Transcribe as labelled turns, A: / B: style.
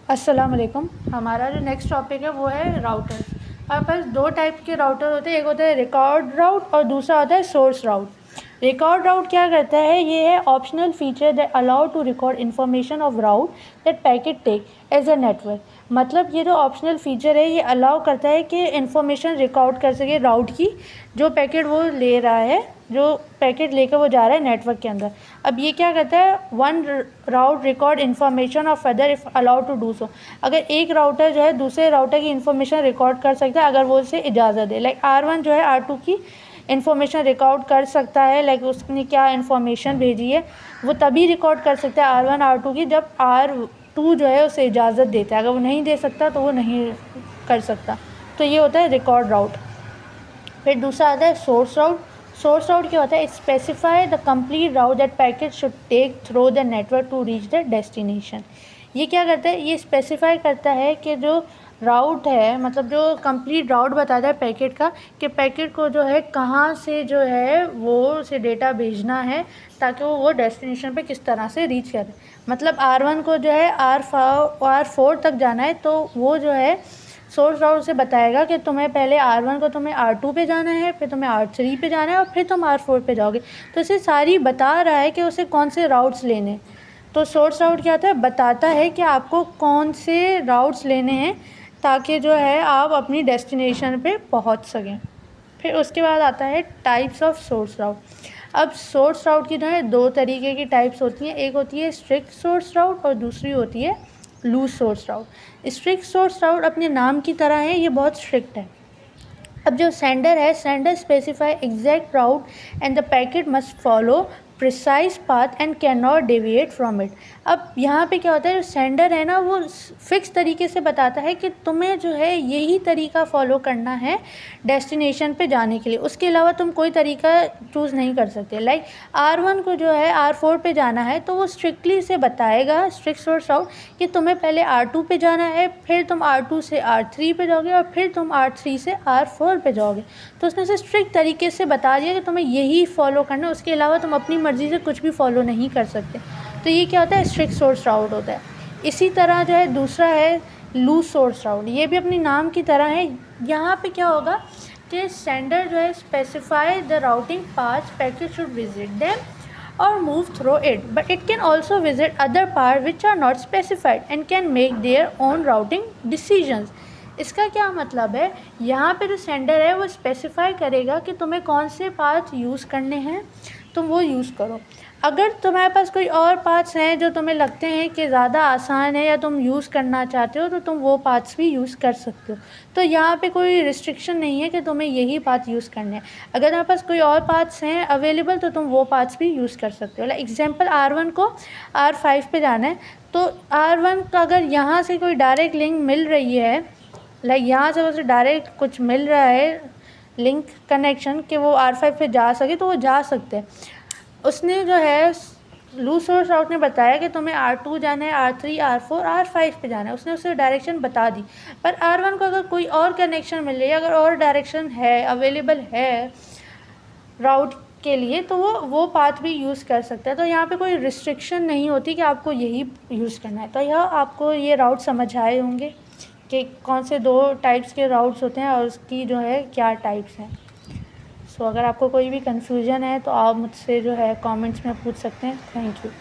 A: अस्सलाम वालेकुम। हमारा जो नेक्स्ट टॉपिक है वो है राउटर। हमारे पास दो टाइप के राउटर होते हैं, एक होता है रिकॉर्ड राउट और दूसरा होता है सोर्स राउट। रिकॉर्ड राउट क्या करता है, ये है optional feature that allow to record information of route that packet take as a network. मतलब ये जो ऑप्शनल फ़ीचर है ये अलाउ करता है कि इन्फॉर्मेशन रिकॉर्ड कर सके राउट की, जो पैकेट वो ले रहा है, जो पैकेट लेकर वो जा रहा है नेटवर्क के अंदर। अब ये क्या करता है, one route record information of other if allowed to do so. अगर एक राउटर जो है दूसरे राउटर की इन्फॉर्मेशन रिकॉर्ड कर सकता है अगर वो उसे इजाज़त दे। लाइक R1 जो है R2 की इन्फॉर्मेशन रिकॉर्ड कर सकता है, लाइक उसने क्या इन्फॉर्मेशन भेजी है वो तभी रिकॉर्ड कर सकता है R1 R2 की जब R2 जो है उसे इजाज़त देता है। अगर वो नहीं दे सकता तो वो नहीं कर सकता। तो ये होता है रिकॉर्ड राउट। फिर दूसरा आता है सोर्स राउट। सोर्स राउट क्या होता है, specify the complete route that packet should take through the network to reach the destination. ये क्या करता है, ये स्पेसिफाई करता है कि जो राउट है, मतलब जो कंप्लीट राउट बताता है पैकेट का, कि पैकेट को जो है कहाँ से जो है वो उसे डेटा भेजना है ताकि वो डेस्टिनेशन पे किस तरह से रीच करे। मतलब R1 को जो है R4 तक जाना है तो वो जो है सोर्स राउट से बताएगा कि तुम्हें पहले R1 को तुम्हें R2 पे जाना है, फिर तुम्हें R3 पे जाना है और फिर तुम R4 पे जाओगे। तो इसे सारी बता रहा है कि उसे कौन से राउट्स लेने। तो सोर्स राउट क्या होता है, बताता है कि आपको कौन से राउट्स लेने हैं ताकि जो है आप अपनी डेस्टिनेशन पे पहुंच सकें। फिर उसके बाद आता है टाइप्स ऑफ सोर्स राउट। अब सोर्स राउट की जो है दो तरीके की टाइप्स होती हैं, एक होती है स्ट्रिक्ट सोर्स राउट और दूसरी होती है लूज सोर्स राउट। स्ट्रिक्ट सोर्स राउट अपने नाम की तरह है, ये बहुत स्ट्रिक्ट है। अब जो सेंडर है, sender specify exact route and the packet must follow precise path and can not deviate from it. अब यहाँ पे क्या होता है, जो सेंडर है ना वो फिक्स तरीके से बताता है कि तुम्हें जो है यही तरीका फॉलो करना है डेस्टिनेशन पे जाने के लिए, उसके अलावा तुम कोई तरीका चूज़ नहीं कर सकते। लाइक R1 को जो है R4 पे जाना है तो वो स्ट्रिक्टली से बताएगा, स्ट्रिक्ट सोर्स राउट, कि तुम्हें पहले R2 पे जाना है, फिर तुम R2 से R3 पे जाओगे और फिर तुम R3 से R4 पे जाओगे। तो उसने से स्ट्रिक्ट तरीके से बता दिया कि तुम्हें यही फॉलो करना है, उसके अलावा तुम अपनी मर्ज़ी से कुछ भी फॉलो नहीं कर सकते। तो ये क्या होता है, स्ट्रिक्ट सोर्स राउट होता है। इसी तरह जो है दूसरा है लूज सोर्स राउट, ये भी अपनी नाम की तरह है। यहाँ पे क्या होगा कि सेंडर जो है specify the routing path packet should visit them or move through it, but it can also visit other paths which are not specified and can make their own routing decisions। इसका क्या मतलब है, यहाँ पे जो sender है वो specify करेगा कि तुम्हें कौन से पाथ यूज़ करने हैं, तुम वो यूज़ करो। अगर तुम्हारे पास कोई और पाथ्स हैं जो तुम्हें लगते हैं कि ज़्यादा आसान है या तुम यूज़ करना चाहते हो तो तुम वो पाथ्स भी यूज़ कर सकते हो। तो यहाँ पे कोई रिस्ट्रिक्शन नहीं है कि तुम्हें यही पाथ यूज़ करने हैं। अगर तुम्हारे पास कोई और पाथ्स हैं अवेलेबल तो तुम वो पाथ्स भी यूज़ कर सकते हो। लाइक एग्जांपल, R1 को R5 पे जाना है तो R1 का अगर यहाँ से कोई डायरेक्ट लिंक मिल रही है, लाइक यहाँ से उसे डायरेक्ट कुछ मिल रहा है लिंक कनेक्शन कि वो R5 पे जा सके तो वो जा सकते हैं। उसने जो है लूज सोर्स राउट ने बताया कि तुम्हें R2 जाना है, R3, R4, R5 पे जाना है, उसने उसे डायरेक्शन बता दी। पर R1 को अगर कोई और कनेक्शन मिल रही है, अगर और डायरेक्शन है अवेलेबल है राउट के लिए तो वो पाथ भी यूज़ कर सकता है। तो यहाँ पे कोई रिस्ट्रिक्शन नहीं होती कि आपको यही यूज़ करना है। तो यह आपको ये राउट समझ आए होंगे कि कौन से दो टाइप्स के राउट्स होते हैं और उसकी जो है क्या टाइप्स हैं। सो अगर आपको कोई भी कन्फ्यूजन है तो आप मुझसे जो है कमेंट्स में पूछ सकते हैं। Thank you.